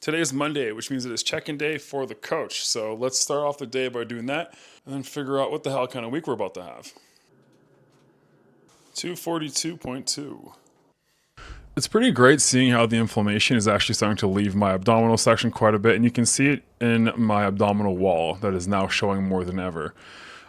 Today is Monday, which means it is check-in day for the coach. So let's start off the day by doing that and then figure out what the hell kind of week we're about to have. 242.2. It's pretty great seeing how the inflammation is actually starting to leave my abdominal section quite a bit, and you can see it in my abdominal wall that is now showing more than ever.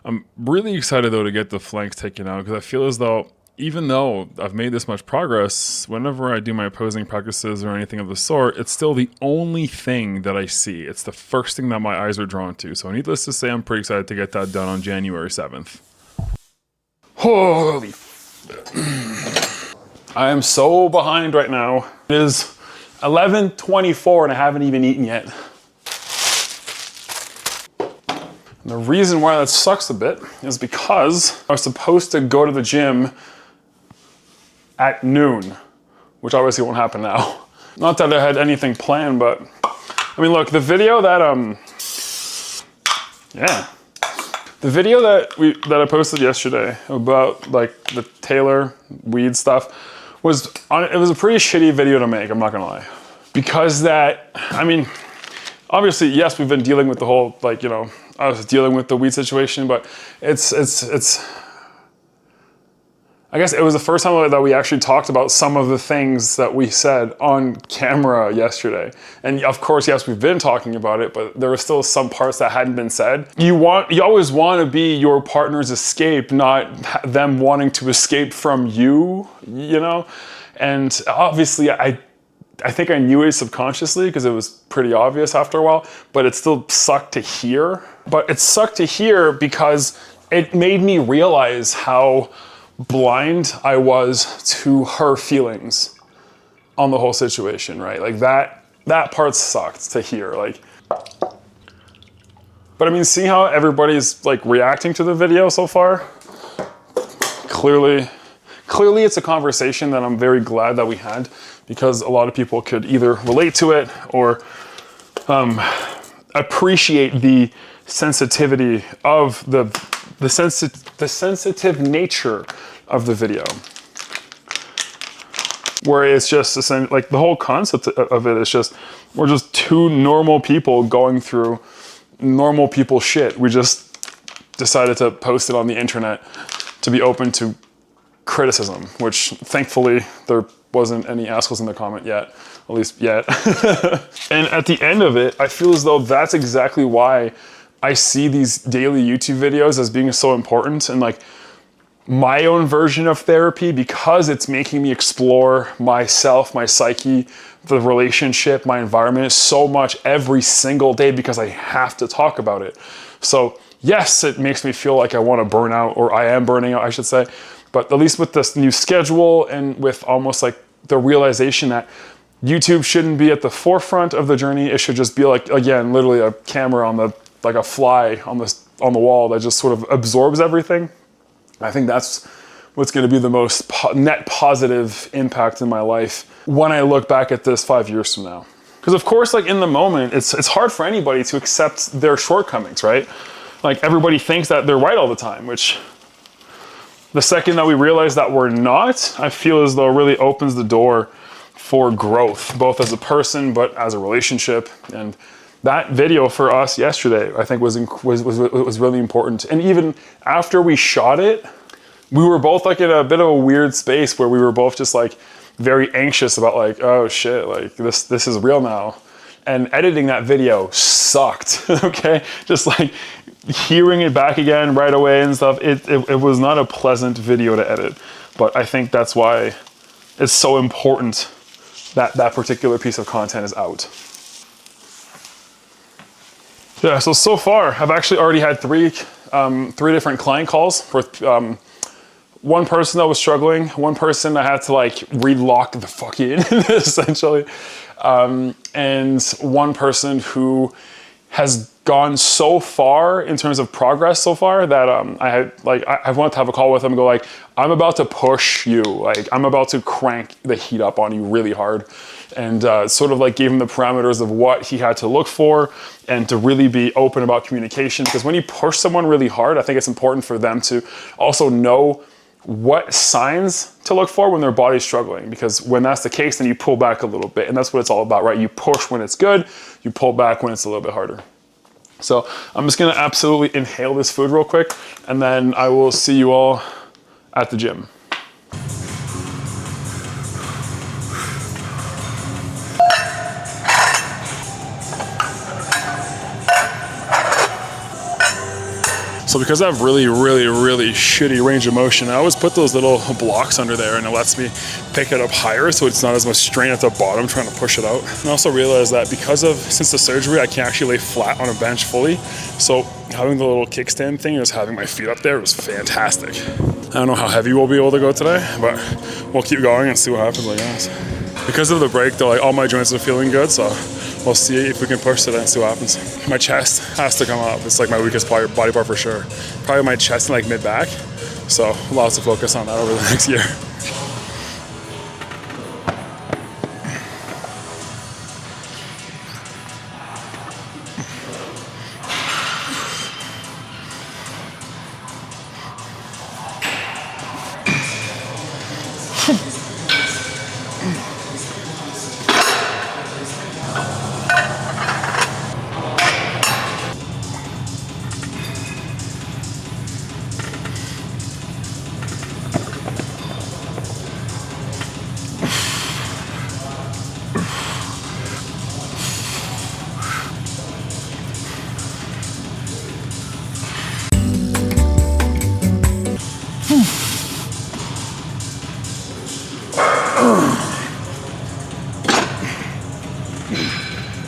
I'm really excited though to get the flanks taken out because I feel as though even though I've made this much progress, whenever I do my posing practices or anything of the sort, it's still the only thing that I see. It's the first thing that my eyes are drawn to. So needless to say, I'm pretty excited to get that done on January 7th. Holy I am so behind right now. It is 11:24 and I haven't even eaten yet. And the reason why that sucks a bit is because I was supposed to go to the gym at noon, which obviously won't happen now. Not that I had anything planned, but I mean, look, the video that the video that I posted yesterday about like the Taylor weed stuff it was a pretty shitty video to make, I'm not gonna lie. Because that, I mean, obviously, yes, we've been dealing with the whole, like, you know, I was dealing with the weed situation, but it's I guess it was the first time that we actually talked about some of the things that we said on camera yesterday. And of course, yes, we've been talking about it, but there were still some parts that hadn't been said. You always want to be your partner's escape, not them wanting to escape from you, you know? And obviously, I think I knew it subconsciously because it was pretty obvious after a while, but it still sucked to hear. But it sucked to hear because it made me realize how blind I was to her feelings on the whole situation, right? Like that part sucked to hear, like. But I mean, see how everybody's like reacting to the video so far? Clearly it's a conversation that I'm very glad that we had because a lot of people could either relate to it or appreciate the sensitivity of the sensitive nature of the video. Where it's just like the whole concept of it is just, we're just two normal people going through normal people shit. We just decided to post it on the internet to be open to criticism, which thankfully there wasn't any assholes in the comment yet, at least yet. And at the end of it, I feel as though that's exactly why I see these daily YouTube videos as being so important and like my own version of therapy because it's making me explore myself, my psyche, the relationship, my environment so much every single day because I have to talk about it. So yes, it makes me feel like I want to burn out, or I am burning out, I should say. But at least with this new schedule and with almost like the realization that YouTube shouldn't be at the forefront of the journey, it should just be like, again, literally a camera on the, like a fly on the wall that just sort of absorbs everything. I think that's what's going to be the most net positive impact in my life when I look back at this 5 years from now. Because of course, like in the moment, it's hard for anybody to accept their shortcomings, right? Like everybody thinks that they're right all the time, which the second that we realize that we're not, I feel as though it really opens the door for growth, both as a person, but as a relationship. And that video for us yesterday, I think was really important. And even after we shot it, we were both like in a bit of a weird space where we were both just like very anxious about like, oh shit, like this is real now. And editing that video sucked, okay? Just like hearing it back again right away and stuff, it was not a pleasant video to edit. But I think that's why it's so important that that particular piece of content is out. Yeah, so far, I've actually already had three different client calls with one person that was struggling, one person I had to like relock the fuck in, essentially, and one person who has gone so far in terms of progress so far that I wanted to have a call with him and go like, I'm about to push you, like I'm about to crank the heat up on you really hard. And sort of like gave him the parameters of what he had to look for and to really be open about communication. Because when you push someone really hard, I think it's important for them to also know what signs to look for when their body's struggling, because when that's the case, then you pull back a little bit, and that's what it's all about, right? You push when it's good, you pull back when it's a little bit harder. So I'm just gonna absolutely inhale this food real quick, and then I will see you all at the gym. So because I have really shitty range of motion, I always put those little blocks under there, and it lets me pick it up higher so it's not as much strain at the bottom trying to push it out. And I also realized that since the surgery, I can't actually lay flat on a bench fully. So having the little kickstand thing, just having my feet up there was fantastic. I don't know how heavy we'll be able to go today, but we'll keep going and see what happens, I guess. Because of the break though, like all my joints are feeling good, so we'll see if we can push today and see what happens. My chest has to come up. It's like my weakest body part for sure. Probably my chest and like mid-back. So lots of focus on that over the next year.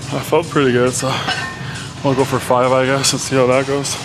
I felt pretty good, so I'll go for 5, I guess, and see how that goes.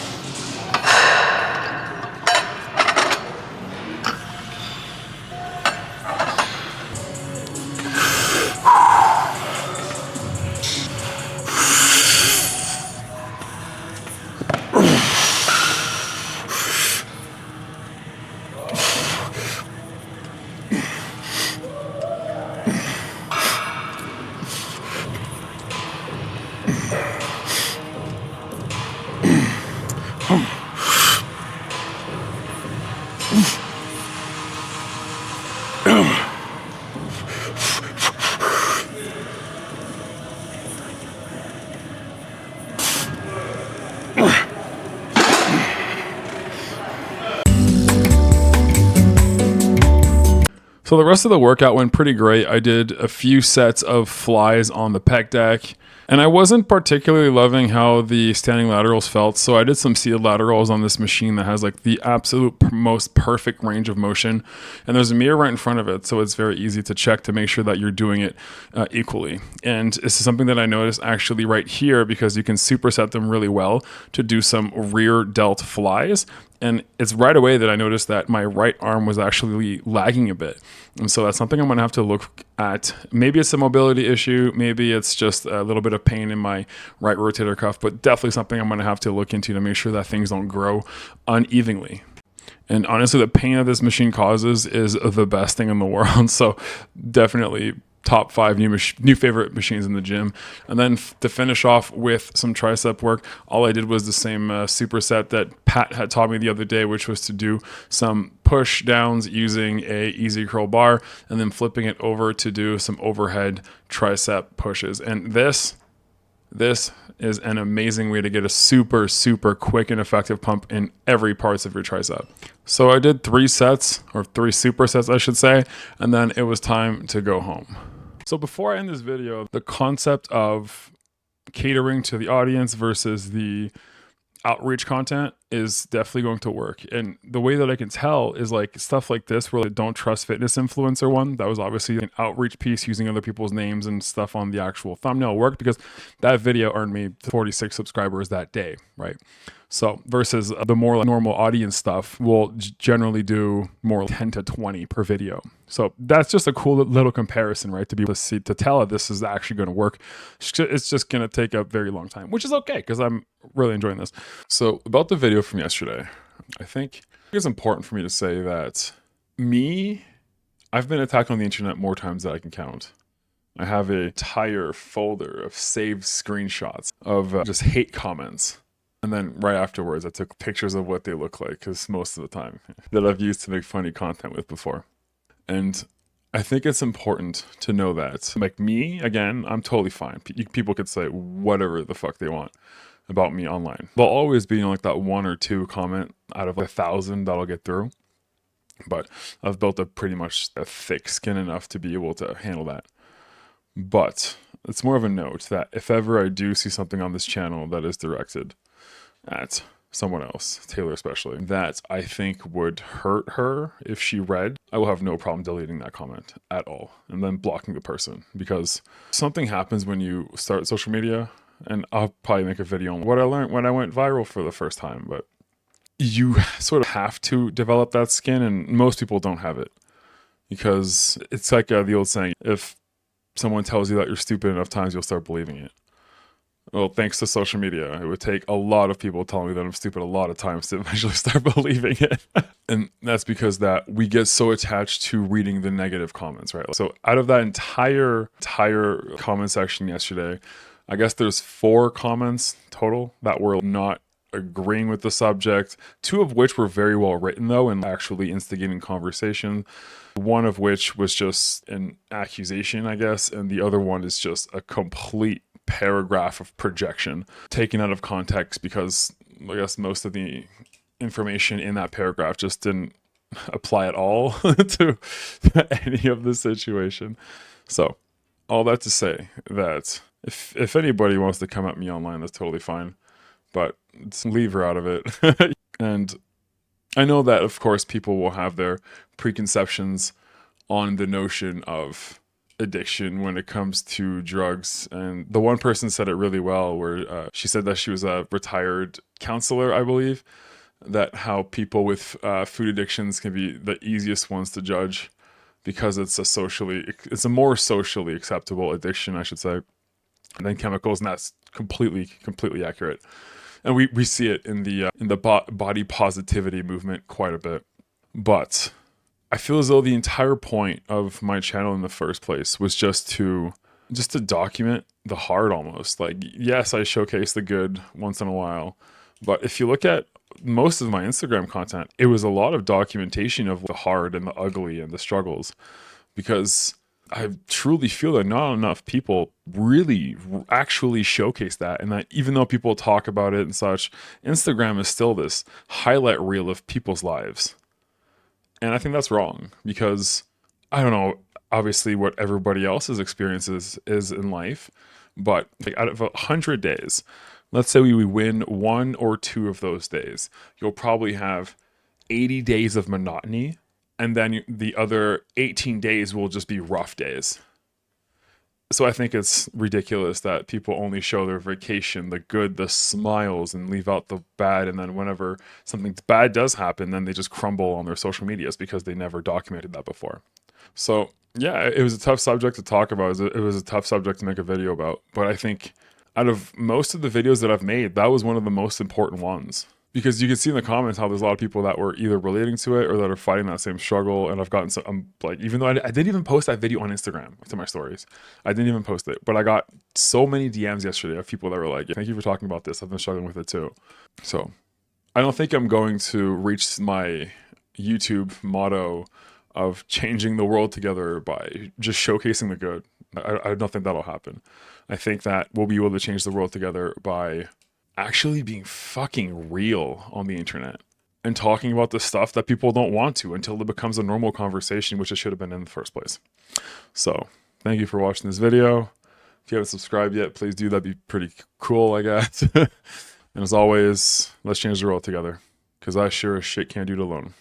So the rest of the workout went pretty great. I did a few sets of flies on the pec deck, and I wasn't particularly loving how the standing laterals felt, so I did some seated laterals on this machine that has like the absolute most perfect range of motion, and there's a mirror right in front of it, so it's very easy to check to make sure that you're doing it equally. And this is something that I noticed actually right here, because you can superset them really well to do some rear delt flies. And it's right away that I noticed that my right arm was actually lagging a bit. And so that's something I'm gonna have to look at. Maybe it's a mobility issue, maybe it's just a little bit of pain in my right rotator cuff, but definitely something I'm gonna have to look into to make sure that things don't grow unevenly. And honestly, the pain that this machine causes is the best thing in the world. So definitely top 5 new favorite machines in the gym. And then to finish off with some tricep work, all I did was the same superset that Pat had taught me the other day, which was to do some push downs using a easy curl bar and then flipping it over to do some overhead tricep pushes. And this is an amazing way to get a super quick and effective pump in every parts of your tricep. So I did 3 sets, or 3 supersets I should say, and then it was time to go home. So before I end this video, the concept of catering to the audience versus the outreach content is definitely going to work. And the way that I can tell is like stuff like this, where I don't trust fitness influencer one, that was obviously an outreach piece using other people's names and stuff on the actual thumbnail worked, because that video earned me 46 subscribers that day, right? So versus the more like normal audience stuff will generally do more 10 to 20 per video. So that's just a cool little comparison, right? To be able to see, to tell if this is actually going to work. It's just going to take a very long time, which is okay because I'm really enjoying this. So about the video from yesterday, I think it's important for me to say that I've been attacked on the internet more times than I can count. I have an entire folder of saved screenshots of just hate comments And then right afterwards, I took pictures of what they look like, because most of the time that I've used to make funny content with before. And I think it's important to know that, like me, again, I'm totally fine. People could say whatever the fuck they want about me online. There'll always be, you know, like that 1 or 2 comment out of 1,000 that'll get through. But I've built up pretty much a thick skin enough to be able to handle that. But it's more of a note that if ever I do see something on this channel that is directed at someone else, Taylor especially, that I think would hurt her if she read, I will have no problem deleting that comment at all and then blocking the person, because something happens when you start social media, and I'll probably make a video on what I learned when I went viral for the first time, but you sort of have to develop that skin, and most people don't have it, because it's like the old saying, if someone tells you that you're stupid enough times, you'll start believing it. Well, thanks to social media, it would take a lot of people telling me that I'm stupid a lot of times to eventually start believing it. And that's because that we get so attached to reading the negative comments, right? So out of that entire comment section yesterday, I guess there's 4 comments total that were not agreeing with the subject, 2 of which were very well written though, and actually instigating conversation. One of which was just an accusation, I guess, and the other one is just a complete paragraph of projection taken out of context, because I guess most of the information in that paragraph just didn't apply at all to any of the situation. So all that to say that if anybody wants to come at me online, that's totally fine, but leave her out of it. And I know that, of course, people will have their preconceptions on the notion of addiction when it comes to drugs. And the one person said it really well, where she said that she was a retired counselor, I believe, that how people with food addictions can be the easiest ones to judge because it's a more socially acceptable addiction, I should say, than chemicals. And that's completely accurate. And we see it in the body positivity movement quite a bit. But I feel as though the entire point of my channel in the first place was just to document the hard almost. Like, yes, I showcase the good once in a while, but if you look at most of my Instagram content, it was a lot of documentation of the hard and the ugly and the struggles, because I truly feel that not enough people really actually showcase that, and that even though people talk about it and such, Instagram is still this highlight reel of people's lives. And I think that's wrong, because I don't know, obviously, what everybody else's experiences is in life, but like out of 100 days, let's say we win 1 or 2 of those days, you'll probably have 80 days of monotony, and then the other 18 days will just be rough days. So I think it's ridiculous that people only show their vacation, the good, the smiles, and leave out the bad. And then whenever something bad does happen, then they just crumble on their social medias because they never documented that before. So yeah, it was a tough subject to talk about. It was a tough subject to make a video about. But I think out of most of the videos that I've made, that was one of the most important ones. Because you can see in the comments how there's a lot of people that were either relating to it or that are fighting that same struggle. And I've gotten some, like, even though I didn't even post that video on Instagram to my stories, I didn't even post it, but I got so many DMs yesterday of people that were like, thank you for talking about this. I've been struggling with it too. So I don't think I'm going to reach my YouTube motto of changing the world together by just showcasing the good. I don't think that'll happen. I think that we'll be able to change the world together by actually being fucking real on the internet and talking about the stuff that people don't want to until it becomes a normal conversation, which it should have been in the first place. So thank you for watching this video. If you haven't subscribed yet, please do. That'd be pretty cool, I guess. And as always, let's change the world together, because I sure as shit can't do it alone.